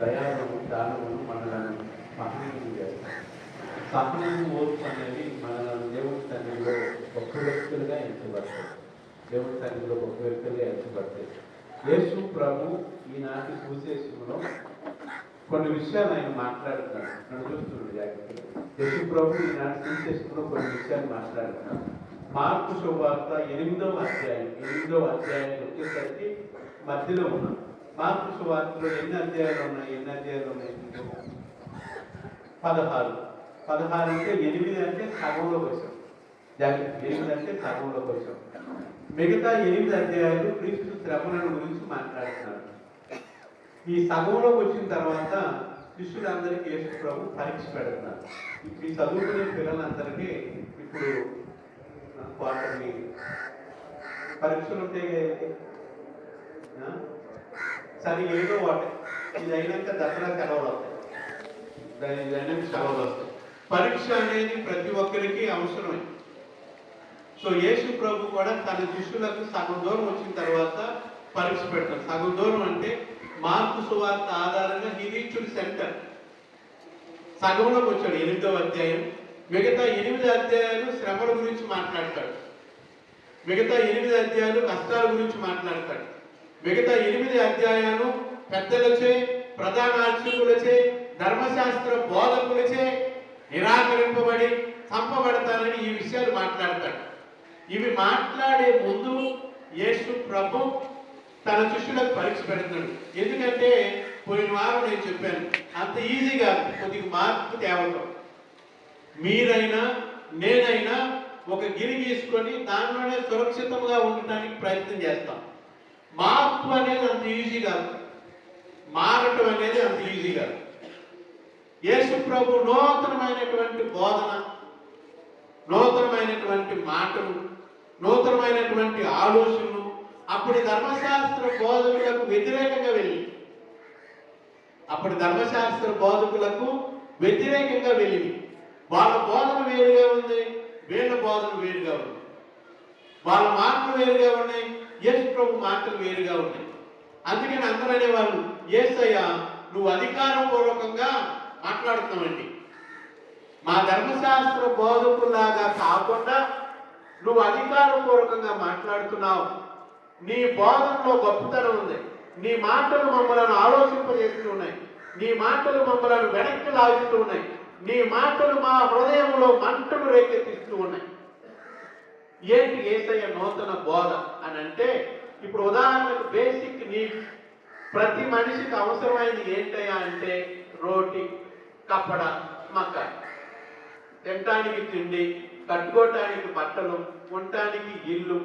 దయాలను దానమును మనలను మహనీయం చేస్తాయి. సహనం ఓర్పు అనేది మనలను దేవుడి తండ్రిలో గొప్ప వ్యక్తులుగా ఎంచబడతాయి. దేవుడి తండ్రిలో గొప్ప వ్యక్తులుగా ఎంచబడతాయి. యేసు ప్రభు ఈనాటి సువిశేషంలో కొన్ని విషయాలు ఆయన మాట్లాడుతున్నాడు. నన్ను చూస్తున్నాడు జాగ్రత్తగా. యేసు ప్రభు ఈనాటి సువిశేషంలో కొన్ని విషయాలు మాట్లాడుతున్నాడు. మార్కు శుభవార్త 8వ అధ్యాయం వచ్చేసరికి మధ్యలో ఉన్నాం. మార్కు శుభవార్తలో ఎన్ని అధ్యాయాలు ఉన్నాయి? 16 అంటే 8 అంటే సగంలోకి వచ్చాం. జాగ్రత్త, 8 అంటే సగంలోకి వచ్చాం. మిగతా 8 అధ్యాయాలు క్రీస్తు శ్రమలను గురించి మాట్లాడుతున్నాడు. ఈ సగంలోకి వచ్చిన తర్వాత శిష్యులందరికీ యేసు ప్రభు పరీక్ష పెడుతున్నారు. ఈ చదువుకునే పిల్లలందరికీ ఇప్పుడు క్వార్టర్లీ పరీక్షలు ఉంటాయి. సరే, ఏదో వాటి ఇది అయినాక దసరా సెలవులు వస్తాయి. ఇది అయినాక సెలవులు వస్తాయి. పరీక్ష అనేది ప్రతి ఒక్కరికి అవసరమే. సో యేసు ప్రభు కూడా తన శిష్యులకు సగం దూరం వచ్చిన తర్వాత పరీక్ష పెడతారు. సగం దూరం అంటే మార్కు సువార్త ఆధారంగా హీ రీచ్డ్ సెంటర్. సగంలోకి వచ్చాడు 8వ అధ్యాయం. మిగతా 8 అధ్యాయాలు శ్రమల గురించి మాట్లాడతాడు. మిగతా 8 అధ్యాయాలు కష్టాల గురించి మాట్లాడతాడు. మిగతా 8 అధ్యాయాలు పెద్దలచే, ప్రధాన అర్చకులచే, ధర్మశాస్త్ర బోధకులచే నిరాకరింపబడి చంపబడతారని ఈ విషయాలు మాట్లాడతాడు. ఇవి మాట్లాడే ముందు యేసు ప్రభు తన శిష్యులకు పరీక్ష పెడుతున్నాడు. ఎందుకంటే పోయిన వారం నేను చెప్పాను, అంత ఈజీగా కొద్దిగా మార్పు తేవటం. మీరైనా నేనైనా ఒక గిరి తీసుకొని దానిలోనే సురక్షితంగా ఉండటానికి ప్రయత్నం చేస్తాం. మార్పు అనేది అంత ఈజీ కాదు. మారటం అనేది అంత ఈజీ కాదు. యేసు ప్రభు నూతనమైనటువంటి బోధన, నూతనమైనటువంటి మాటలు, నూతనమైనటువంటి ఆలోచనలు అప్పటి ధర్మశాస్త్ర బోధకులకు వ్యతిరేకంగా వెళ్ళి వాళ్ళ బోధన వేరుగా ఉంది, వీళ్ళ బోధన వేరుగా ఉంది. వాళ్ళ మాటలు వేరుగా ఉన్నాయి, యేసు ప్రభు మాటలు వేరుగా ఉన్నాయి. అందుకని అందరూ అనేవాళ్ళు, యేసయ్య నువ్వు అధికారపూర్వకంగా మాట్లాడుతున్నావండి. మా ధర్మశాస్త్ర బోధకులాగా కాకుండా నువ్వు అధికారపూర్వకంగా మాట్లాడుతున్నావు. నీ బోధనలో గొప్పతనం ఉంది. నీ మాటలు మమ్మల్ని ఆలోచింపజేస్తూ ఉన్నాయి. నీ మాటలు మమ్మల్ని వెనక్కి లాగుతూ ఉన్నాయి. నీ మాటలు మా హృదయంలో మంటలు రేకెత్తిస్తూ ఉన్నాయి. ఏంటి యేసయ్య నూతన బోధ అని అంటే, ఇప్పుడు ఉదాహరణకు బేసిక్ నీడ్స్, ప్రతి మనిషికి అవసరమైనది ఏంటయ్యా అంటే రోటి, కప్పడ, మకాన్. తినటానికి తిండి, కట్టుకోవటానికి బట్టలు, ఉండటానికి ఇల్లు.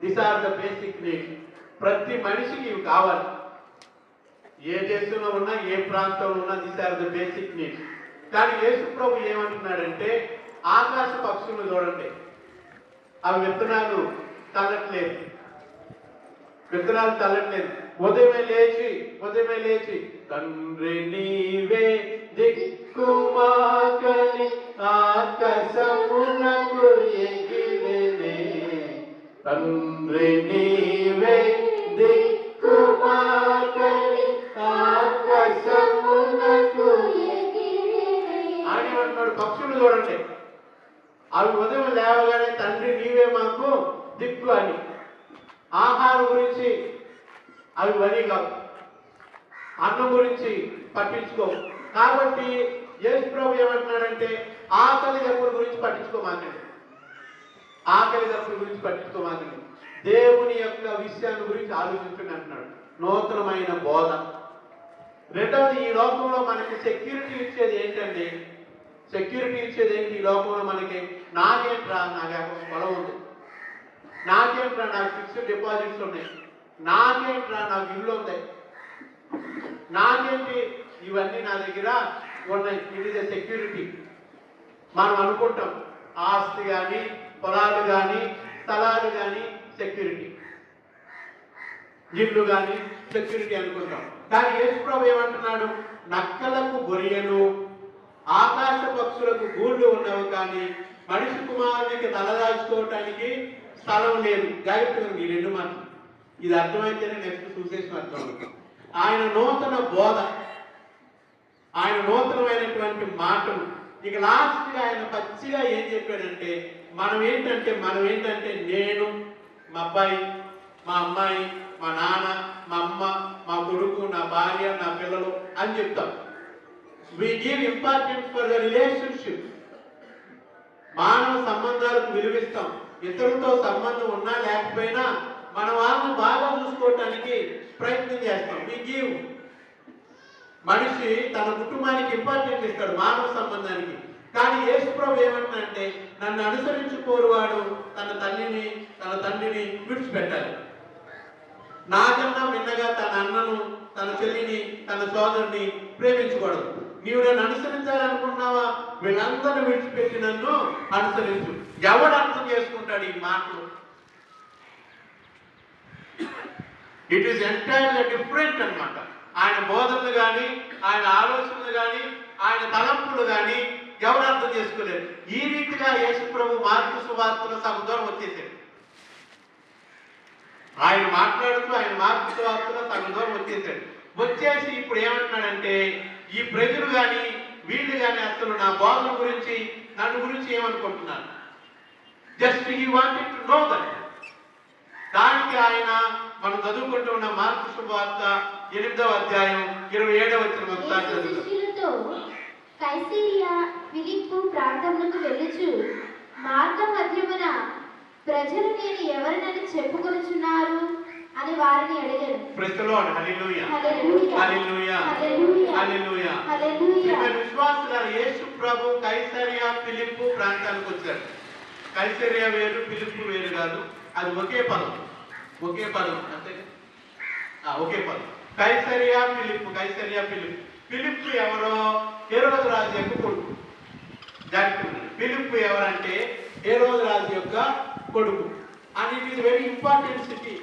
This are the basic needs. ప్రతి మనిషికి ఇవి కావాలి. ఏ దేశంలో ఉన్నా, ఏ ప్రాంతంలో ఉన్నా, this are the basic needs. కానీ యేసు ప్రభు ఏమంటున్నాడంటే, ఆకాశ పక్షులను చూడండి, అవి విత్తనాలు తల్లట్లేదు. ఉదయమే లేచి తండ్రి నీవే దిక్కుమాకని ఆకాశమునకు ఎగిరెనే. తండ్రి నీవే దిక్కుమాకని ఆకాశమునకు అని అంటున్నాడు. పక్షులు చూడండి, అవి ఉదయం లేవగానే తండ్రి నీవే మాకు దిక్కు అని. ఆహారం గురించి అవి వరి కావు, అన్నం గురించి పట్టించుకో. కాబట్టి యేసు ప్రభు ఏమంటున్నాడంటే, ఆకలి దప్పుల గురించి పట్టించుకోమాకండి. దేవుని యొక్క విషయాల గురించి ఆలోచించండి అంటున్నాడు. నూతనమైన బోధ. రెండవది, ఈ లోకంలో మనకి సెక్యూరిటీ ఇచ్చేది ఏంటండి? ఈ లోకంలో మనకి, నాకేంట్రా నాకు పొలం ఉంది, నాకేంట్రా నాకు ఫిక్స్డ్ డిపాజిట్స్ ఉన్నాయి, నాకేంట్రా నాకు ఇల్లు ఉంది, నాకేంటి ఇవన్నీ నా దగ్గర ఉన్నాయి. It is a security. మనం అనుకుంటాం ఆస్తి కానీ, పొలాలు కానీ, స్థలాలు కానీ సెక్యూరిటీ, ఇల్లు కానీ సెక్యూరిటీ అనుకుంటాం. కానీ యేసు ప్రభు ఏమంటున్నాడు? నక్కలకు గొరియలు, ఆకాశ పక్షులకు గూళ్ళు ఉన్నవి, కానీ మనిషి కుమారునికి తలదాచుకోవటానికి స్థలం లేదు. జాగ్రత్తగా ఈ 2 మాటలు ఇది అర్థమైతేనే నెక్స్ట్ సువిశేషం అర్థం అవుతుంది. ఆయన నూతన బోధ, ఆయన నూతనమైనటువంటి మాటలు. ఇక లాస్ట్గా ఆయన పచ్చిగా ఏం చెప్పాడంటే మనం ఏంటంటే నేను, మా అబ్బాయి, మా అమ్మాయి, మా నాన్న, మా అమ్మ, మా కొడుకు, నా భార్య, నా పిల్లలు అని చెప్తాం. We give importance for the relationship. మానవ సంబంధాలకు విలువిస్తాం. ఇతరులతో సంబంధం ఉన్నా లేకపోయినా మన వాళ్ళని బాగా చూసుకోవటానికి ప్రయత్నం చేస్తాం. We give. మనిషి తన కుటుంబానికి ఇంపార్టెంట్ ఇస్తాడు, మానవ సంబంధానికి. కానీ యేసు ప్రభు ఏమంటున్నాడంటే నన్ను అనుసరించుకోరువాడు తన తల్లిని, తన తండ్రిని విడిచిపెట్టాలి. నాకన్నా మిన్నగా తన అన్నను, తన చెల్లిని, తన సోదరుని ప్రేమించకూడదు. నీవు నన్ను అనుసరించాలనుకున్నావా? వీళ్ళందరూ విడిచిపెట్టి నన్ను అనుసరించు. ఎవడు అర్థం చేసుకుంటాడు ఈ మాటలు? ఇట్ ఈస్ ఎంటైర్లీ డిఫరెంట్ అన్నమాట. ఆయన బోధనలు కానీ, ఆయన ఆలోచనలు కానీ, ఆయన తలంపులు కానీ ఎవరు అర్థం చేసుకోలేరు. ఈ రీతిగా యేసు ప్రభు మార్కు సువార్తలో సగం దూరం వచ్చేసాడు. ఆయన మాట్లాడుతూ ఆయన మార్కు సువార్తలో సగం దూరం వచ్చేసాడు. వచ్చేసి ఇప్పుడు ఏమంటున్నాడంటే ఈ ప్రజలు కానీ వీళ్ళు కానీ అసలు నా బోధన గురించి, నన్ను గురించి ఏమనుకుంటున్నారు? Just he wanted to know that. దానికి ఆయన మనం చదువుకుంటూ ఉన్న మార్కు సువార్త 8వ అధ్యాయం 27వ వచనం ఒకసారి చదువుతాం. కైసరియా ఫిలిప్పు ప్రాంతమునకు వెళ్ళుచు మార్గ మధ్యమున ప్రజలు నేను ఎవరినని చెప్పుకొనుచున్నారు అని వారిని అడిగారు. Praise the lord. Hallelujah. Hallelujah. Hallelujah. Hallelujah. Hallelujah. Hallelujah. విశ్వాసులారా, యేసు ప్రభు కైసరియా ఫిలిప్పు ప్రాంతానికి వచ్చారు. కైసరియా వేరు, ఫిలిప్పు వేరు కాదు. అది ఒకే పదం అంతే. ఒకే పదం. కైసరియా ఫిలిప్పు. ఫిలిప్పు ఎవరో? హేరోదు రాజు యొక్క కొడుకు. ఫిలిప్పు ఎవరంటే హేరోదు రాజు యొక్క కొడుకు. And it is very important city.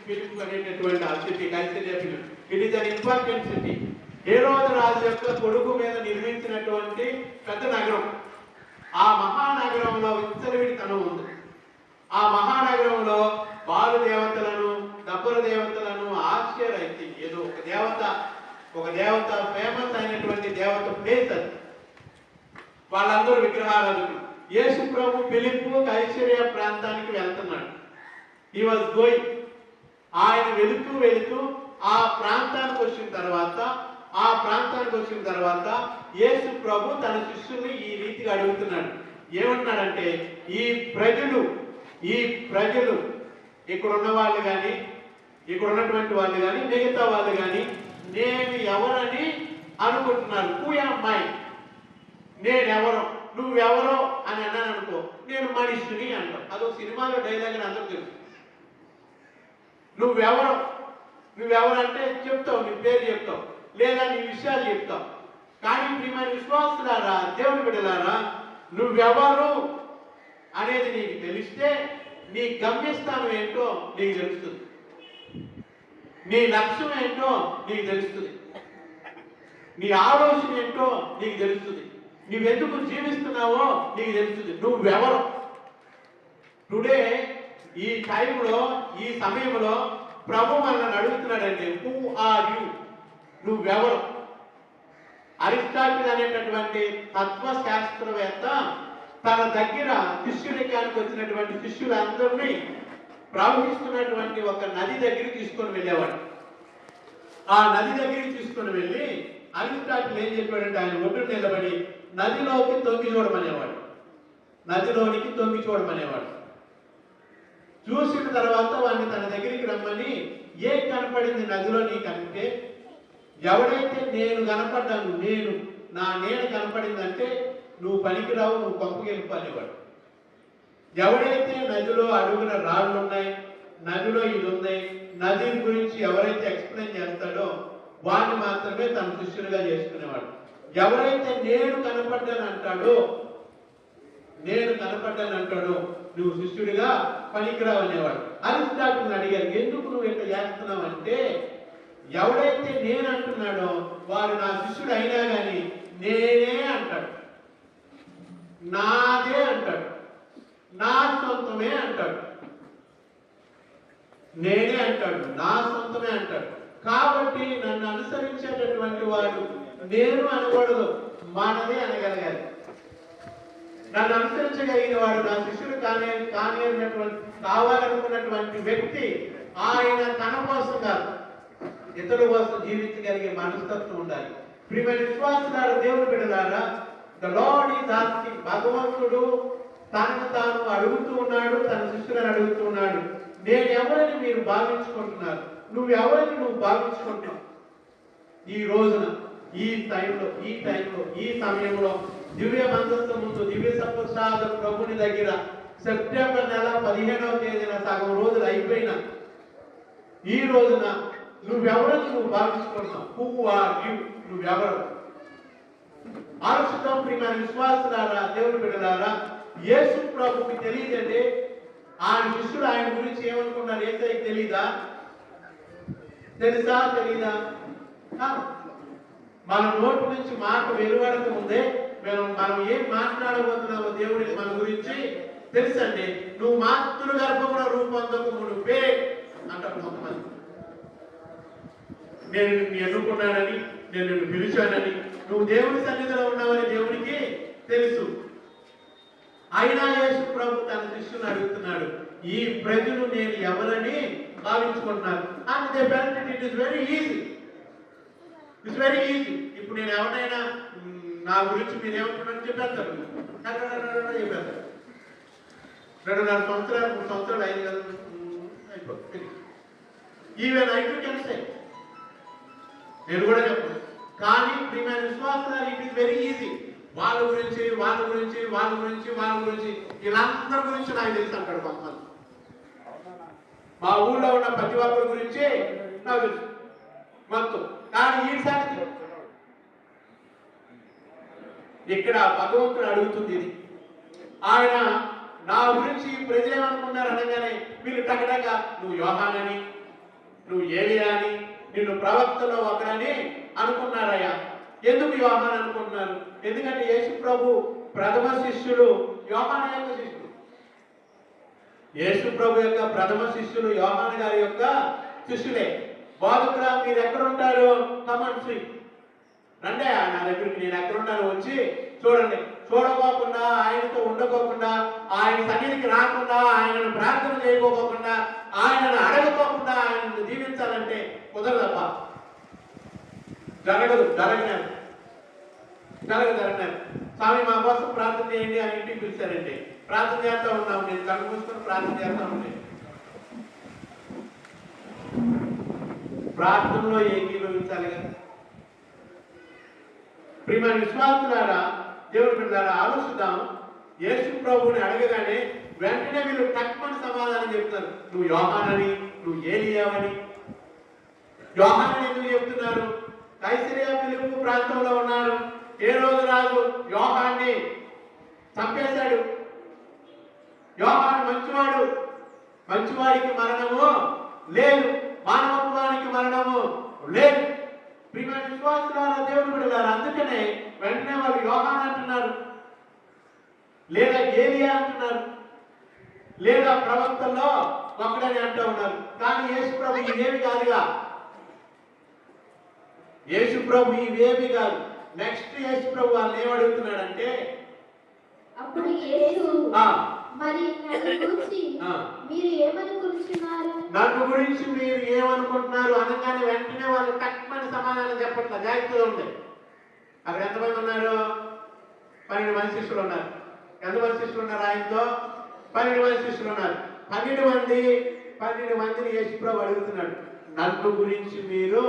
ఫిలిప్పు అనేటటువంటి ఆ సిటీ కైసరియా ఫిలిప్పు. It is an important city. హేరోదు రాజు యొక్క కొడుకు మీద నిర్మించినటువంటి పెద్ద నగరం. ఆ మహానగరంలో విచ్చలవిడితనం ఉంది. ఆ మహానగరంలో బాలు దేవతలను, దబ్బర దేవతలను ఆశ్చర్యైతే ఏదో ఒక దేవత ఫేమస్ అయినటువంటి దేవత ప్లేస్ అది. వాళ్ళందరూ విగ్రహారాధకులు. యేసు ప్రభు ఫిలిప్పు కైసరియా ప్రాంతానికి వెళ్తున్నాడు. He was going. ఆయన వెళుతూ ఆ ప్రాంతానికి వచ్చిన తర్వాత యేసు ప్రభు తన శిష్యుల్ని ఈ రీతిగా అడుగుతున్నాడు. ఏమంటున్నాడంటే ఈ ప్రజలు ఇక్కడ ఉన్న వాళ్ళు కానీ, ఇక్కడ ఉన్నటువంటి వాళ్ళు కానీ, మిగతా వాళ్ళు కానీ నేను ఎవరని అనుకుంటున్నారు? Who am I? నేనెవరో, నువ్వెవరో అని అన్నాను అనుకో, నేను మనిషిని అంటాం. అదొక సినిమాలో డైలాగ్ అని అందరూ తెలుసు. నువ్వెవరంటే చెప్తావు, నీ పేరు చెప్తావు, లేదా నీ విషయాలు చెప్తావు. కానీ ప్రియమైన విశ్వాసులారా, దేవుని బిడ్డలారా, నువ్వెవరు అనేది నీకు తెలిస్తే నీ గమ్యస్థానం ఏంటో నీకు తెలుస్తుంది. నీ లక్ష్యం ఏంటో నీకు తెలుస్తుంది. నీ ఆలోచన ఏంటో నీకు తెలుస్తుంది. నువ్వెందుకు జీవిస్తున్నావో నీకు తెలుస్తుంది. నువ్వెవరు? టుడే ఈ టైంలో, ఈ సమయంలో ప్రభు మనల్ని అడుగుతున్నాడంటే హూ ఆర్ యు? నువ్వెవరు? అరిస్టాటిల్ అనేటటువంటి తత్వశాస్త్రవేత్త తన దగ్గర శిష్యునికానికి వచ్చినటువంటి శిష్యులందరినీ ప్రవహిస్తున్నటువంటి ఒక నది దగ్గరికి తీసుకొని వెళ్ళేవాడు. ఆ నది దగ్గరికి తీసుకొని వెళ్ళి అరిస్టాటిల్ ఏం చెప్పాడంటే ఆయన ఒడ్డు నిలబడి నదిలోకి తొంగి చూడమనేవాడు. చూసిన తర్వాత వాడిని తన దగ్గరికి రమ్మని, ఏం కనపడింది నదిలో నీకంటే? ఎవడైతే నేను కనపడ్డాను, నా నేను కనపడిందంటే నువ్వు పనికిరావు, నువ్వు పంపుకెళ్ళిపో అనేవాడు. ఎవడైతే నదిలో అడుగున రాళ్ళు ఉన్నాయి, నదిలో ఇది ఉన్నాయి, నది గురించి ఎవరైతే ఎక్స్ప్లెయిన్ చేస్తాడో వాడిని మాత్రమే తన శిష్యునిగా చేసుకునేవాడు. ఎవరైతే నేను కనపడ్డాను అంటాడో నువ్వు శిష్యుడిగా పనికిరావు అనేవాడు. అరిస్టాటిల్ని అడిగారు, ఎందుకు నువ్వు ఇట్లా చేస్తున్నావు అంటే, ఎవడైతే నేను అంటున్నాడో వాడు నా శిష్యుడు అయినా కానీ నేనే అంటాడు, నాదే అంటాడు, నా సొంతమే అంటాడు, నేనే అంటాడు, నా సొంతమే అంటాడు. కాబట్టి నన్ను అనుసరించేటటువంటి వాడు నేను అనకూడదు, మనది అనగలగాలి. నన్ను అనుసరించగలిగిన వాడు నా శిష్యుడు కావాలనుకున్నటువంటి వ్యక్తి ఆయన తన కోసం కాదు, ఇతరుల కోసం జీవించగలిగే మనస్తత్వం ఉండాలి. ప్రియమైన విశ్వాసులారా, దేవుని బిడ్డలారా, ద లార్డ్ ఈజ్ ఆస్కింగ్, భగవంతుడు తనను తాను అడుగుతూ ఉన్నాడు, తన శిష్యులను అడుగుతూ ఉన్నాడు, నేను ఎవరని మీరు భావించుకుంటున్నారు? నువ్వెవరని నువ్వు భావించుకుంటున్నావు? ఈ రోజున, ఈ టైంలో, ఈ సమయంలో దివ్య మందస్థం ముందు, దివ్య సప్రసాద ప్రభుని దగ్గర సెప్టెంబర్ నెల 15వ తేదీన సగం రోజులు అయిపోయిన ఈ రోజున నువ్వెవరని నువ్వు భావించుకుంటున్నావు? Who are you? నువ్వెవరు? ఆలోచిద్దాం ప్రియమైన విశ్వాసులారా, దేవుని బిడ్డలారా. యేసు ప్రభుకి తెలియదండి ఆయన శిష్యుడు ఆయన గురించి ఏమనుకున్నారు? ఏసైకి తెలీదా? తెలుసా? తెలీదా? మన నోటి నుంచి మాట వెలువడక ముందే మనం ఏం మాట్లాడబోతున్నామో దేవుడికి మన గురించి తెలుసండి. నువ్వు మాతృ గర్భమున రూపొందకు మునుపే అంటారు కొంతమంది. నేను నిన్ను ఎన్నుకున్నానని, నేను నిన్ను పిలిచానని, నువ్వు దేవుని సన్నిధిలో ఉన్నావని దేవుడికి తెలుసు. అయినా యేసు ప్రభు తన శిష్యుని అడుగుతున్నాడు, ఈ ప్రజలు నేను ఎవరని భావించుకుంటున్నారు? And they felt it is very easy. It's very easy. ఇప్పుడు నేను ఎవరైనా నా గురించి మీరు ఏమంటున్నారని చెప్పేస్తారు, చెప్పేస్తారు. 2.5 సంవత్సరాలు 3 సంవత్సరాలు అయింది కదా, అయిపోతుంది. Even I to can say, నేను కూడా చెప్పను. కానీ ప్రియమైన విశ్వాసాలు ఇట్ ఈస్ వెరీ ఈజీ. వాళ్ళ గురించి వీళ్ళందరి గురించి నాకు తెలుసు అంటాడు కొంతమంది. మా ఊళ్ళో ఉన్న ప్రతి ఒక్కరి గురించి నాకు తెలుసు మొత్తం. కానీ ఈ సంగతి ఇక్కడ భగవంతుడు అడుగుతుంది ఇది. ఆయన నా గురించి ప్రజలు ఏమనుకున్నారు అనగానే వీళ్ళు టకటక నువ్వు యోహానని, నువ్వు ఏలియా అని, నిన్ను ప్రవక్తలో ఒకరని అనుకున్నారయ్యా. ఎందుకు యోహాన్ అనుకుంటున్నారు? ఎందుకంటే యేసు ప్రభు ప్రథమ శిష్యుడు యోహాను యొక్క శిష్యుడు. యేసు ప్రభు యొక్క ప్రథమ శిష్యులు యోహాను గారి యొక్క శిష్యులే. బోధకుడా మీరు ఎక్కడ ఉంటారు? కమన్ శ్రీ రండి నా దగ్గరికి, నేను ఎక్కడ ఉంటాను వచ్చి చూడండి. చూడకోకుండా, ఆయనతో ఉండకోకుండా, ఆయన సన్నిధికి రాకుండా, ఆయనను ప్రార్థన చేయకోకుండా, ఆయనను అడగకోకుండా ఆయనను దీవించాలంటే కుదరదప్ప. జరగలేదు. స్వామి మా కోసం ప్రార్థన చేయండి అని ఇంటికి పిలిచారండి. ప్రార్థన చేస్తా ఉన్నాము, నేను కళ్ళు మూసుకొని ప్రార్థన చేస్తా ఉండే. ప్రార్థనలో ఏకీభవించాలి కదా. ప్రియమైన విశ్వాసులారా, దేవుడి బిడ్డలారా, ఆలోచిద్దాం. యేసు ప్రభువుని అడగగానే వెంటనే వీళ్ళు తక్కువని సమాధానం చెప్తారు. నువ్వు యోహానని, నువ్వు ఏలియావని. యోహానని ఎందుకు చెప్తున్నారు? కైసరియా ఫిలిప్పు ప్రాంతంలో ఉన్నారు. ఏ రోజు రాజు యోహాన్ని చంపేశాడు. యోహాను మంచివాడు, మంచివాడికి మరణము లేదు, మానవత్వానికి మరణము లేదు. ప్రియమైన విశ్వాసులారా, దేవుని బిడ్డలారా, అందుకనే వెంటనే వాళ్ళు యోహాను అంటున్నారు, లేదా ఏలియా అంటున్నారు, లేదా ప్రవక్తల్లో ఒకడని అంటూ ఉన్నారు. కానీ యేసు ప్రభు ఇవేమి కాదుగా. యేసు ప్రభు ఇవేమి కాదు. నెక్స్ట్ యేసు ప్రభు వాళ్ళు ఏమడుగుతున్నాడంటే, అప్పుడు యేసు మరి నన్ను గురించి మీరు ఏమనుకుంటున్నారు? నన్ను గురించి మీరు ఏమనుకుంటున్నారు అనగానే వెంటనే వాళ్ళు తక్కువని సమాధానం చెప్పట్ల. జాగ్రత్తగా ఉంది. అక్కడ ఎంతమంది ఉన్నారు? 12 మంది శిష్యులు ఉన్నారు. ఎంతమంది శిష్యులు ఉన్నారు? ఆయనతో 12 మంది శిష్యులు ఉన్నారు. 12 మందిని యేసు ప్రభు అడుగుతున్నాడు, నన్ను గురించి మీరు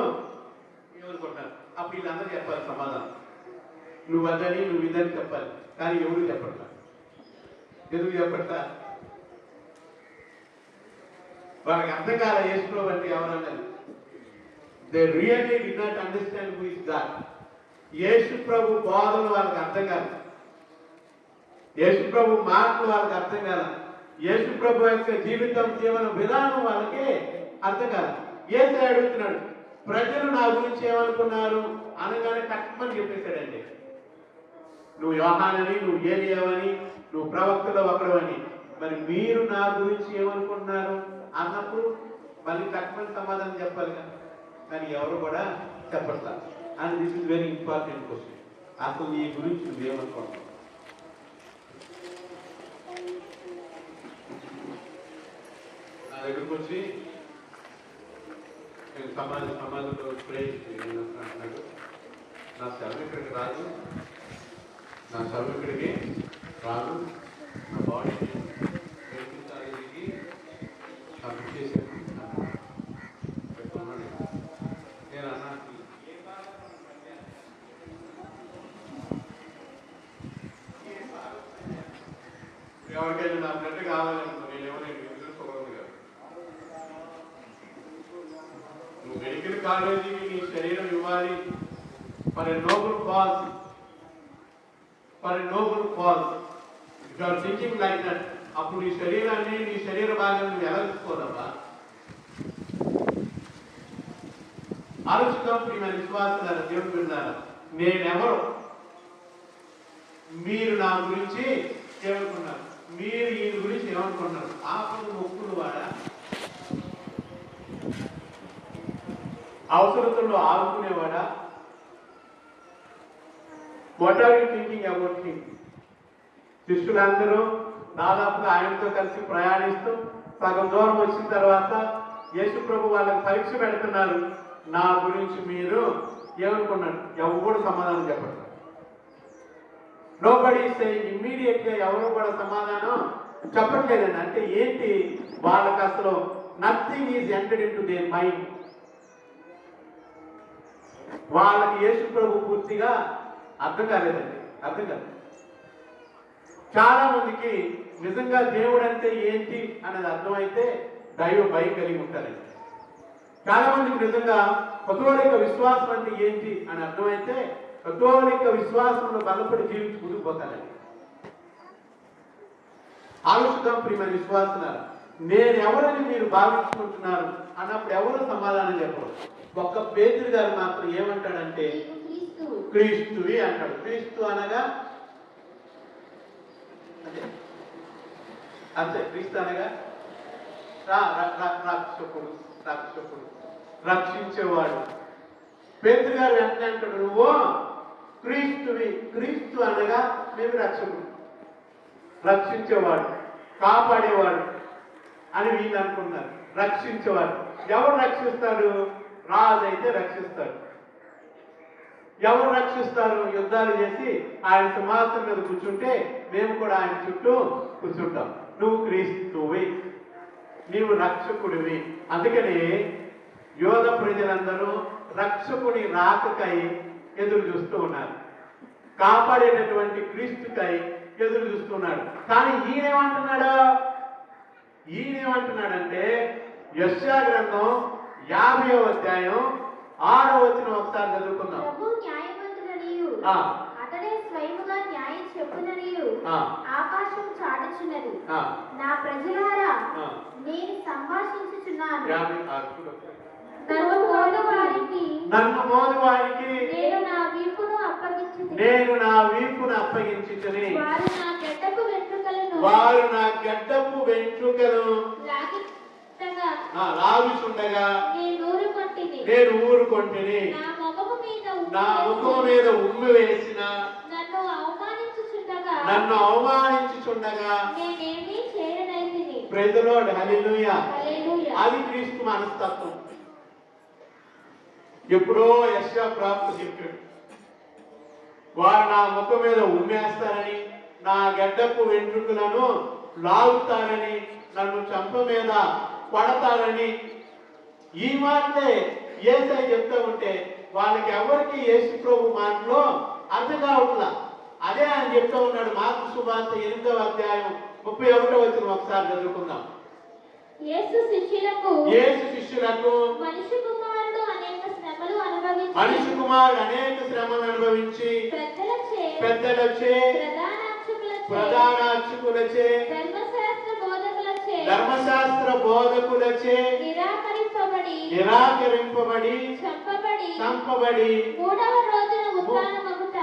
ఏమనుకుంటున్నారు? అప్పుడు వీళ్ళందరూ చెప్పాలి సమాధానం. నువ్వు అదని, నువ్వు ఇదని చెప్పాలి. కానీ ఎవరు చెప్పట్లా. ఎందుకు చెప్పట్లా? వాళ్ళకి అర్థం కాల యేసు ప్రభు అంటే ఎవరన్నది. They really did not understand who is God. యేసు ప్రభు బోధనలు వాళ్ళకి అర్థం కాదు. యేసు ప్రభు మాటలు వాళ్ళకి అర్థం కాల. యేసు ప్రభు యొక్క జీవన విధానం వాళ్ళకి అర్థం కాదు. యేసు అడుగుతున్నాడు, ప్రజలు నా గురించి ఏమనుకున్నారు అనగానే తక్కువని చెప్పేశాడండి. నువ్వు యోహానని, నువ్వు ఏలియావని, నువ్వు ప్రవక్తలో ఒకడవని. మరి మీరు నా గురించి ఏమనుకుంటున్నారు అన్నప్పుడు మళ్ళీ తక్కువ సమాధానం చెప్పాలి కదా. కానీ ఎవరు కూడా చెప్పట్లా. And this is very important question. అసలు నీ గురించి నువ్వేమనుకుంటున్నావు? నా దగ్గరకు వచ్చి నేను సమాజంలో ప్రే అంటున్నాడు, నా సెలవు ఇక్కడికి రాదు, నా సెలవు ఇక్కడికి రాదు, నా బాడీని ప్రయత్నించాలి నాకు చేసేది పెట్టుకున్నాను. నేను అన్నాను ఎవరికైనా నా బ్లడ్ కావాలనుకో, నేను ఎవరైనా చూసుకోగలను కాదు. నువ్వు మెడికల్ కాలేజీకి నీ శరీరం ఇవ్వాలి for a noble cause, for a noble cause. If you are thinking like that, అప్పుడు నీ శరీరాన్ని, నీ శరీర భాగాన్ని నువ్వు ఎలా తీసుకోదమ్మా? ఆలోచిద్దాం ప్రియమైన విశ్వాసాల దేవుడు బిడ్డలారా, నేనెవరు? మీరు నా గురించి ఏమనుకున్నారు? మీరు ఈయన గురించి ఏమనుకుంటున్నారు? ఆపద మొక్కులు వాడా, అవసరతల్లో ఆదుకునేవాడా? What are you thinking about him? శిష్యులందరూ దాదాపుగా ఆయనతో కలిసి ప్రయాణిస్తూ సగం దూరం వచ్చిన తర్వాత యేసు ప్రభు వాళ్ళకి పరీక్ష పెడుతున్నారు. నా గురించి మీరు ఏమనుకున్నారు? ఎవరు సమాధానం చెప్పండి. నోబడీ సేయింగ్, ఇమ్మీడియట్ గా ఎవరు కూడా సమాధానం చెప్పట్లేదండి. అంటే ఏంటి? వాళ్ళకి అసలు nothing is entered in to their mind. వాళ్ళకి యేసు ప్రభు పూర్తిగా అర్థం కాలేదండి, అర్థం కాదు. చాలా మందికి నిజంగా దేవుడు అంటే ఏంటి అనేది అర్థమైతే దైవ భయం కలిగి ఉంటారండి. చాలా మందికి నిజంగా కథోలిక విశ్వాసం అంటే ఏంటి అని అర్థమైతే కథోలిక విశ్వాసంలో బలపడి జీవించి ముందుకుపోతారండి. ఆలోచిద్దాం ప్రియమైన విశ్వాసులారా, నేను ఎవరని మీరు భావించుకుంటున్నారు అన్నప్పుడు ఎవరు సమాధానం చెప్పరు. ఒక్క పేతురు గారు మాత్రం ఏమంటాడంటే క్రీస్తువి అంటాడు. క్రీస్తు అనగా అంతే, క్రీస్తు అనగా రక్షకుడు, రక్షకుడు, రక్షించేవాడు. పేతురు గారు వెంటనే అంటాడు, నువ్వు క్రీస్తువి. క్రీస్తు అనగా మేము రక్షకుడు, రక్షించేవాడు, కాపాడేవాడు అని వీళ్ళు అనుకున్నారు. రక్షించేవాడు. ఎవరు రక్షిస్తాడు? రాజు అయితే రక్షిస్తాడు. ఎవరు రక్షిస్తారు? యుద్ధాలు చేసి ఆయన సింహాసనం మీద కూర్చుంటే మేము కూడా ఆయన చుట్టూ కూర్చుంటాం. నువ్వు క్రీస్తువి, నీవు రక్షకుడివి. అందుకని యోధ ప్రజలందరూ రక్షకుని రాకకై ఎదురు చూస్తూ ఉన్నారు, కాపాడేటటువంటి క్రీస్తుకై ఎదురు చూస్తున్నాడు. కానీ ఈయనేమంటున్నాడంటే యెషయా గ్రంథం 50వ అధ్యాయం 6వ వచనం ఒకసారి చదువుకుందాం. అతడే స్వయముగా న్యాయం చెప్పుననియు ఆకాశం చాటుచున్నది. నా ప్రజలారా, నేను సంభాషించుచున్నాను. నన్ను మోదు వారికి నేను నా వీపును అప్పగించుచుని వారు నా గడ్డపు వెంట్రుకలు లాగుచుండగా నేను ఊరుకొంటిని. నా ముఖము మీద ఉమ్మి వేసిన నన్ను అవమానించుచుండగా ప్రైజ్ ది లార్డ్, హల్లెలూయా. అది క్రీస్తు మనస్తత్వం. ఎప్పుడో యెషయా ప్రాప్తి చెప్పాడు, వారు నా ముఖం మీద ఉమ్మేస్తారని, నా గడ్డపు వెంట్రుకలను లాగుతారని, నన్ను చంప మీద కొడతారని. ఈ మాటలే యేసయ్య చెప్తా ఉంటే వాళ్ళకి ఎవరికి యేసు ప్రభు మాటలో అర్థం కావట్లా. అదే ఆయన చెప్తా ఉన్నాడు. మార్కు సువార్త 8వ అధ్యాయం 31వ వచనం ఒకసారి చదువుకుందాం. యేసు శిష్యులకు మనిషి కుమారుడు అనేక శ్రమలు అనుభవించి పెద్దలచే ప్రధాన అర్చకులచే ధర్మశాస్త్ర బోధకులచే నిరాకరింపబడి చంపబడి 3వ రోజున ఉత్థానమగుట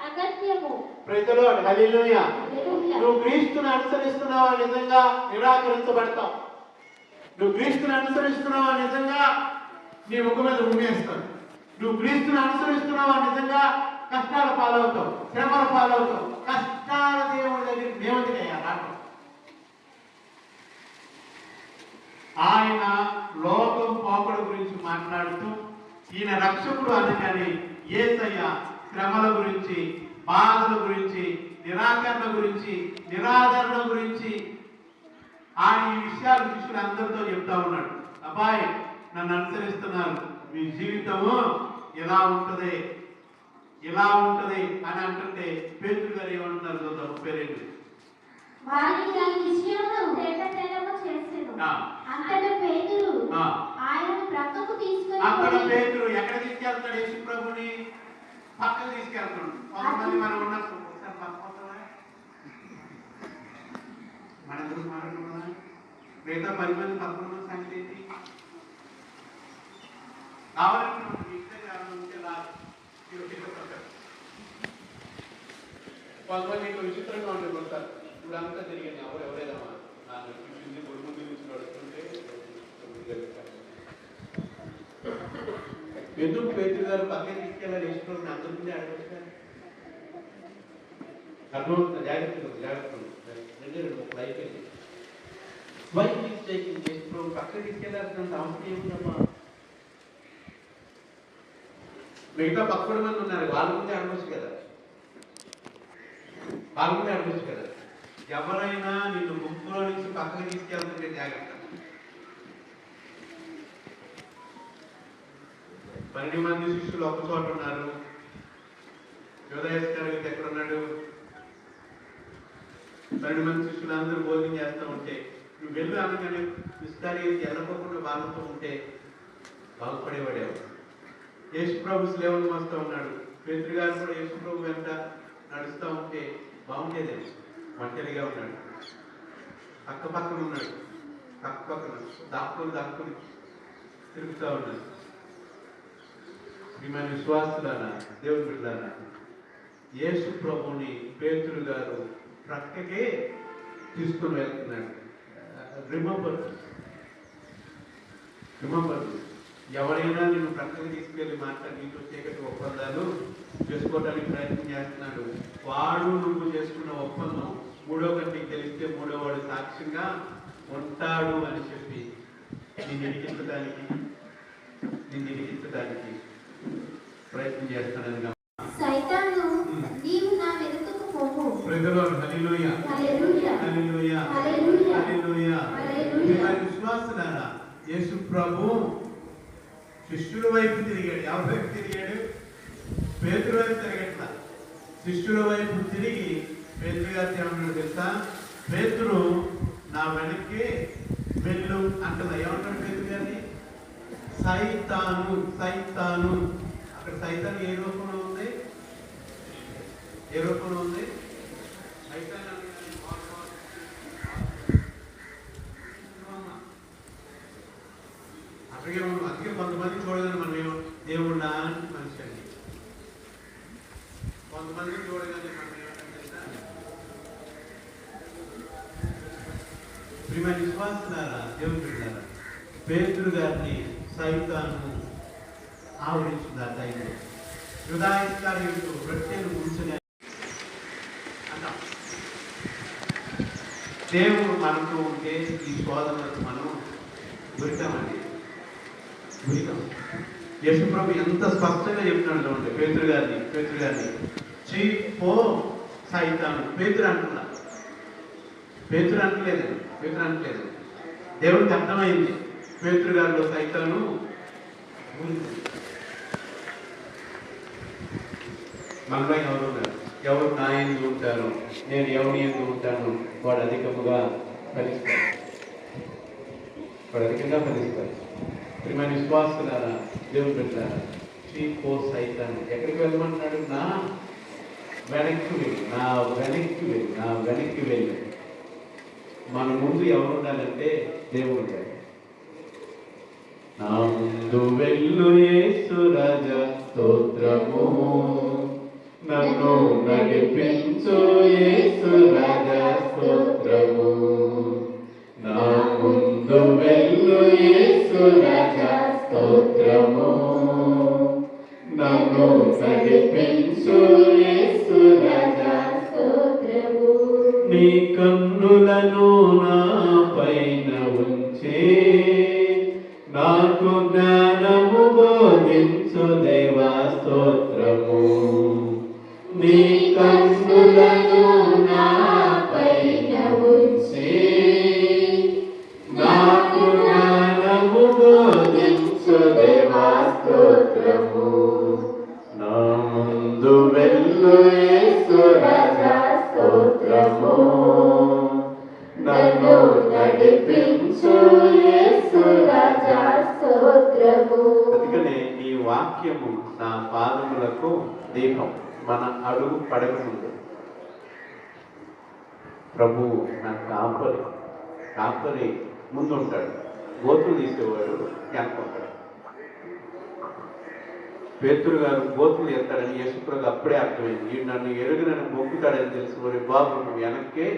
అగత్యము. ప్రైజ్ ది లార్డ్, హల్లెలూయా. నువ్వు క్రీస్తుని అనుసరిస్తున్నావా? నిజంగా నిరాకరించబడతావు. నువ్వు క్రీస్తుని అనుసరిస్తున్నావా? నిజంగా నీ ముఖం మీద ఉమ్మేస్తాడు. నువ్వు క్రీస్తుని అనుసరిస్తున్నావా నిజంగా కష్టాల పాలవుతావు, శ్రమల పాలవుతావు. కష్టాల దేవుడి దగ్గరికి దేవుడికయ్యా రావడం. ఆయన లోకం పోకడ గురించి మాట్లాడుతూ ఈయన రక్షకుడు అనగానే యేసయ్య శ్రమల గురించి, బాధల గురించి, నిరాకరణ గురించి, నిరాదరణ గురించి ఆయన ఈ విషయాలు శిష్యులు అందరితో చెప్తా ఉన్నాడు. అబ్బాయి నన్ను అనుసరిస్తున్నారు, మీ జీవితము ఇలా ఉంటది, ఇలా ఉంటది అని అంటుంటే పేతురు గారు ఏమంటున్నారు చూద్దాం. పేరేంటి? వారికి ఆ విషయమును తేటతెల్లము చేసెను. అంతటా పేతురు ఆయనను ప్రక్కకు తీసుకొని అక్కడ పేతురు ఎక్కడ తీసుకెళ్తాడు? యేసు ప్రభుని పక్కకు తీసుకెళ్తాడు. కొంతమంది మనం ఉన్నప్పుడు ఒకసారి పక్కన మన గురించి మాట్లాడుకున్నా మిగతా 10 మంది పక్కన సంగతి ఏంటి? కావాలంటే కొంతమంది ఇంకా విచిత్రంగా ఉంటే కొడతారు. ఇప్పుడు అంతా తిరిగింది ఎవరైనా నాకు చూసింది కొడుకు నుంచి నడుస్తుంటే ఎందుకు పేతురు గారు పక్కన తీసుకెళ్ళాలి? వేసుకోండి అందరినీ అడగచ్చు. అర్థమవుతుంది. జాగ్రత్తగా అయిపోయింది. వైఫ్ మిస్టేకింగ్ చేస్తూ పక్కన తీసుకెళ్ళాల్సినంత అవసరం ఏముందమ్మా? మిగతా 11 మంది ఉన్నారు, వాళ్ళ ముందే అడగచ్చు కదా, వాళ్ళ ముందే అడగచ్చు కదా. ఎవరైనా నిన్ను గుంపులో నుంచి పక్కన తీసుకెళ్తుంటే జాగ్రత్త. 12 మంది శిష్యులు ఒక చోట ఉన్నారు. యోధేశ్వర ఎక్కడ ఉన్నాడు? 12 మంది శిష్యులు అందరూ భోజనం చేస్తూ ఉంటే నువ్వు వెళ్ళు అనగానే విస్తారి ఎల్లకోకుండా వాళ్ళతో ఉంటే బాగుపడేవాడేవాడు. యేసు ప్రభు సేవలు వస్తూ ఉన్నాడు. పేతురు గారు కూడా యేసు ప్రభు వెంట నడుస్తూ ఉంటే బాగుండేదేమో. ఒంటరిగా ఉన్నాడు, పక్కన ఉన్నాడు, పక్కన దాక్కుని తిరుగుతూ ఉన్నాడు. మన విశ్వాసులారా, దేవుని బిడ్డలారా, యేసు ప్రభుని పేతురు గారు ప్రక్కకే తీసుకుని వెళ్తున్నాడు. రిమెంబర్, ఎవరైనా నిన్ను ప్రక్కకి తీసుకెళ్ళి నీతో చీకటి ఒప్పందాలు చేసుకోవడానికి ప్రయత్నం చేస్తున్నాడు. వాడు నువ్వు చేసుకున్న ఒప్పందం 3వ కంటికి తెలిస్తే 3వ వాడు సాక్ష్యంగా ఉంటాడు అని చెప్పి నిన్ను ఇరికించడానికి ప్రయత్నం చేస్తానని సైతాను నీవు నా వెనుకకు పోము. విశ్వాసులారా, యేసు ప్రభు శిష్యుల వైపు తిరిగాడు. ఎవరి వైపు తిరిగాడు? పేతురు వైపు తిరగట్లా. శిష్యుల వైపు తిరిగి పేతురు గారు ఏమన్నాడు తెలుసా? పేతురు నా వెనక్కి వెళ్ళు అంటదా. ఏమంటాడు పేతురు గారిని? సైతాను. అక్కడ సైతాను ఏ రూపంలో ఉంది? అందుకే కొంతమంది చూడగానే మనం దేవుడా అని మనిషి అండి. కొంతమంది చూడగానే మనం ఏమంటే విశ్వాసులారా, దేవుని బిడ్డలారా, పేతురు గారిని సైతాను ఆవరించింది. ఆ టైంలో యుధాయిస్కార్యుడు రొట్టెను కూర్చుని అంటాం. దేవుడు మనతో ఉంటే ఈ శోధనలకు మనం గురితామండి. యేసు ప్రభు ఎంత స్పష్టంగా చెప్తున్నాడు చూడండి. పేతురు గారిని చీపో సైతాను. పేతురు అంటలేదు. దేవుడికి అర్థమైంది పేతురు గారిలో సైతాను. మనలో ఎవరు నా యందు ఉంటారో, నేను ఎవరి యందు ఉంటాను, వాడు అధికంగా ఫలిస్తాడు. మన విశ్వాసులారా, దేవుని బిడ్డలారా, చీపో సైతాను ఎక్కడికి వెళ్ళమంటున్నాడు? నా వెనక్కి వెళ్ళి. మన ముందు ఎవరు ఉండాలంటే దేవుడు ఉండాలి. నా ముందు వెళ్ళు యేసు రాజా స్తోత్రము, నన్ను నడిపించు యేసు రాజా స్తోత్రము. నా ముందు వెళ్ళు యేసు రాజా స్తోత్రము, నడిపించు యేసు రాజా స్తోత్రము. నీ కన్నులను నా పైన ఉంచే నాకు జ్ఞానము బోధించు దేవా స్తోత్రము. నీ కన్నులను నా పైన ఉంచే నాకు జ్ఞానము బోధించు దేవా స్తోత్రము. నా ముందు వెళ్ళు యేసు రాజా స్తోత్రము. నన్ను నడిపించు యేసు రాజా స్తోత్రము. అందుకనే ఈ వాక్యము నా పాదములకు దీపం. మన అడుగు పడకముందు ప్రభు నా కాపరి ముందు ఉంటాడు, గోతులు తీసేవాడు వెనకుంటాడు. పేతురు గారు గోతులు ఎత్తాడని యేసుప్రభు అప్పుడే అర్థమైంది. ఈ నన్ను ఎరుగునని మొక్కుతాడని తెలిసి మరి బాబు నువ్వు వెనక్కే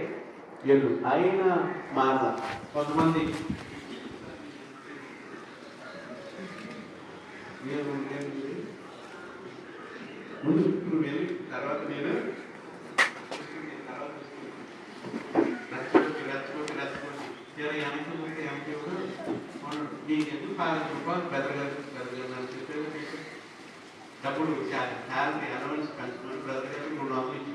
ఎల్లు. అయినా మాన కొంతమంది ముందు నువ్వు వెళ్ళి తర్వాత నేను నీకు ఎందుకు 500 రూపాయలు బెదరగారు చెప్పేది డబ్బులు శాలరీ అలవెన్స్ పెంచుకొని బెదరగారు 200 ఇచ్చి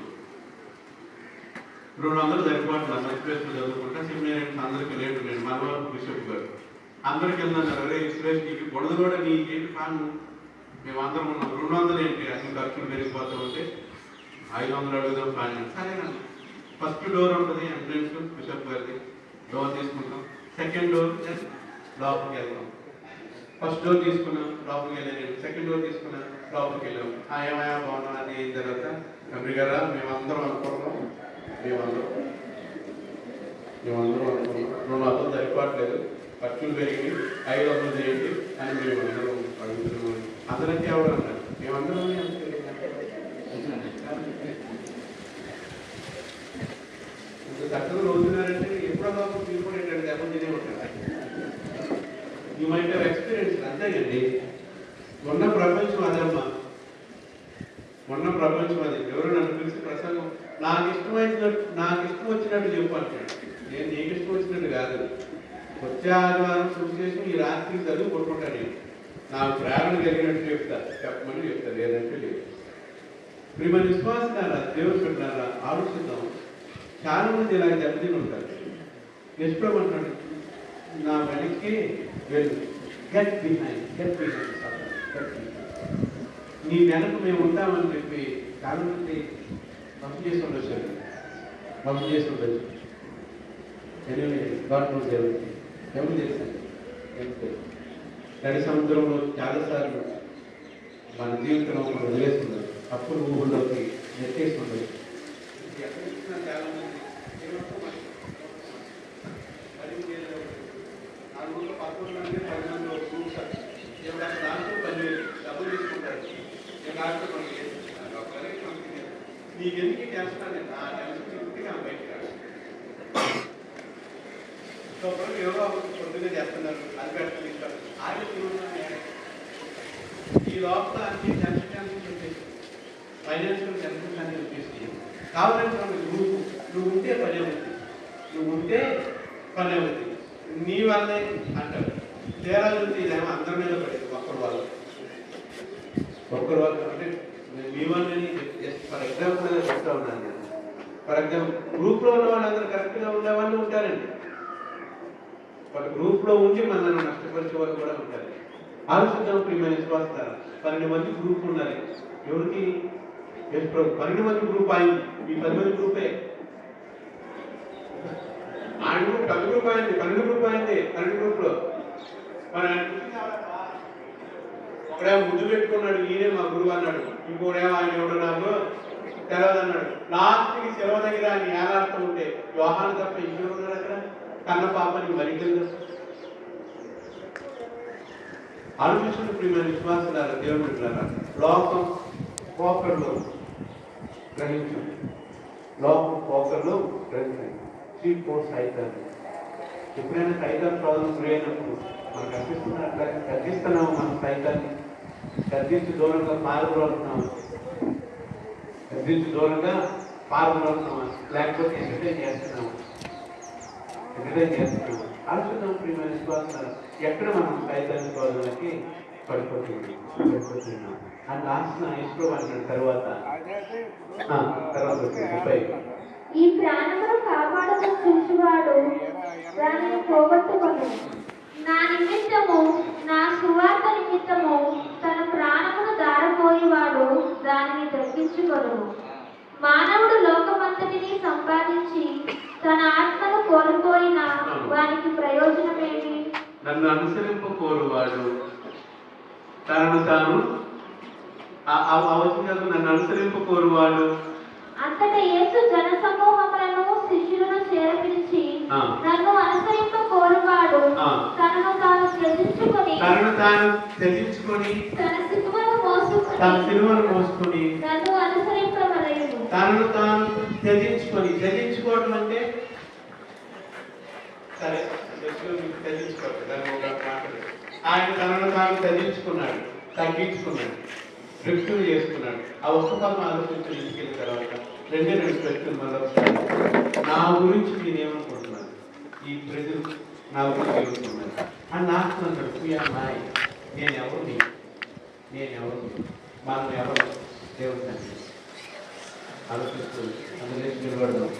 200 సరిపోతుంది. ఎక్స్ప్రెస్ చదువుకుంటా సెమినార్ అందరికీ లేటు నేను మనవాళ్ళు బిషప్ గారు అందరికి వెళ్తున్నారు. అరే ఎక్స్ప్రెస్ నీకు బుడద కూడా నీకేంటి కాను మేమందరం ఉన్నాం. 200 ఏంటి అన్ని ఖర్చులు పెరిగిపోతూ ఉంటే 500 అడుగుదాం కానీ సరేనండి. ఫస్ట్ డోర్ ఉంటుంది ఎంట్రన్స్ బిషప్ గారిది, డోర్ తీసుకుంటాం. సెకండ్ డోర్ లోపలికి వెళ్తాం. ఫస్ట్ డోర్ తీసుకున్నాం, లోపలికి వెళ్ళాను. సెకండ్ డోర్ తీసుకున్నాం, లోపలికి వెళ్ళాం. ఏమయా బాగున్నాం అది అయిన తర్వాత తండ్రి గారా మేమందరం అనుకుంటున్నాం, మేమందరం అనుకున్నాం 200 సరిపోవట్లేదు, ఖర్చులు పెరిగి 500 చేయండి అని మేమందరం అడుగుతున్నాం. అందరికీ ఎవరు అన్నారు మేమందరం చక్కగా రోజున్నారంటే ఎప్పుడో బాబు మీరు కూడా ఏంటంటే దెబ్బలు తినే ఉంటారు. You might have experience. అంతేనండి, మొన్న ప్రపంచం అదమ్మా, మొన్న ప్రపంచం అది. ఎవరు నన్ను పిలిచి ప్రసంగం నాకు ఇష్టం వచ్చినట్టు చెప్పంటాడు. నేను నీకు ఇష్టం వచ్చినట్టు కాదు. వచ్చే ఆదివారం పూజ చేసి ఈ రాత్రికి చదువు కొట్టుకుంటాను. నేను నాకు ప్రేరణ కలిగినట్టు చెప్పమని చెప్తాను, లేదంటే లేదు. ఇప్పుడు మన విశ్వాసారా దేవుడు పెట్టారా ఆలోచిద్దాం. చాలా మంది ఇలాగ దెబ్బతిని ఉంటారు. ఎప్పుడమంటాడు నా వెనక్కి వెళ్ళు, గెట్ బిహైండ్ నీ వెనక మేము ఉంటామని చెప్పి చాలా మంది పంపు చేసి ఉండొచ్చు. ఎవరు తెలుసండి నడి సముద్రంలో చాలాసార్లు మన జీవితంలో మనం వదిలేస్తున్నారు. అప్పుడు ఊళ్ళోకి నెట్టేస్తుండదు. చాలా మంది పక్కన 10 మంది చూసారు. దాంట్లో 10,000 డబ్బులు తీసుకుంటారు. నీకు ఎందుకు చేస్తాను నా టెన్షన్ బయటకు రాదు. ఎవరో పొద్దుగా చేస్తున్నారు, అది పెడుతున్నారు. ఈ లోపల అన్ని టెన్షన్ వచ్చేసి ఫైనాన్షియల్ టెన్షన్ అని వచ్చేసి కావాలంటే నువ్వు ఉంటే పని అవుతుంది, నీ వల్లే అంటారు. తేడా చూస్తే ఇదేమో అందరి మీద పడేది. ఒక్కరు వాళ్ళు అంటే మీ వాళ్ళని ఫర్ ఎగ్జాంపుల్ చెప్తా ఉన్నాను నేను. ఫర్ ఎగ్జాంపుల్ గ్రూప్లో ఉన్న వాళ్ళందరూ కరెక్ట్గా ఉండే వాళ్ళు ఉంటారండి. వాళ్ళ గ్రూప్లో ఉండి మనల్ని నష్టపరిచే వాళ్ళు కూడా ఉంటారు. ఆలోచిద్దాం ప్రియమైన విశ్వాసారా, 12 మంది గ్రూప్ ఉండాలి. ఎవరికి 12 మంది గ్రూప్ అయింది. ఈ 10 మంది గ్రూపే ఆయన గ్రూప్ 10 గ్రూప్ అయింది, 12 గ్రూప్ అయింది. 12 గ్రూప్లో ఒకడే ముద్దు పెట్టుకున్నాడు, ఈయనే మా గురువు అన్నాడు. ఇంకోడేమో ఆయన ఎవడు నాకు తెలవదు అన్నాడు. లాస్ట్కి సెలవు దగ్గర ఆయన ఏలాడుతూ ఉంటే యోహాను తప్ప ఇంకెవరున్నారు అక్కడ? కన్న పాపని మరి తెలుసు. ఆలోచించిన ప్రియమైన విశ్వాసాల దేవుడు ఇట్లారా లోకం పోకర్లో గ్రహించండి. లోకం పోకర్లో గ్రహించండి. 3-4 సైతాన్ని ఎప్పుడైనా సైతాన్ని ప్రాబ్లం గురైనప్పుడు మనకు కనిపిస్తున్నట్లయితే తగ్గిస్తున్నాము మన సైతాన్ని. గద్దించి దూరంగా పారిపోతున్నామా? గద్దించి దూరంగా పారిపోతున్నామా? లేకపోతే ఎంటర్టైన్ చేస్తున్నామా? ఎంటర్టైన్ చేస్తున్నామా? ఆలోచన ప్రియమైన విశ్వాసాలు ఎక్కడ మనం సైతాన్ని శోధనకి పడిపోతున్నాం అని రాసిన ఇష్టం తర్వాత 30 ఈ ప్రాణమును కాపాడకు చూచువాడు దానిని పోగొట్టుకొను. నా నిమిత్తము, నా సువార్త నిమిత్తము తన ప్రాణమును దారపోయేవాడు దానిని దక్కించుకొను. మానవుడు లోకమంతటిని సంపాదించి తన ఆత్మను కోల్పోయిన వానికి ప్రయోజనమేమి? నన్ను అనుసరింపకోరువాడు తనను తాను నన్ను అనుసరింపకోరువాడు. అంతటా యేసు జన సమూహములను శిష్యులను చేరపిలిచి, నన్ను అనుసరింపకోరువాడు తనను తాను త్యజించుకొని తన సిలువను మోసుకొని నన్ను అనుసరింపవలెను. తనను తాను త్యజించుకోవడం అంటే సరే ఆయన తనను తాను త్యజించుకున్నాడు, తగ్గించుకున్నాడు, రిక్తులు చేసుకున్నాడు. ఆ ఒక్క పదం ఆలోచించి ఇంటికి తర్వాత 2 ప్రశ్నలు మొదలుసారి నా గురించి నేనేమనుకుంటున్నాను, ఈ ప్రజలు నా గురించి ఏమనుకుంటున్నారు అని నాకు అన్నాడు. నేనెవరు, మనం ఎవరు దేవుడు ఆలోచిస్తూ అందులో నిలబడదాం.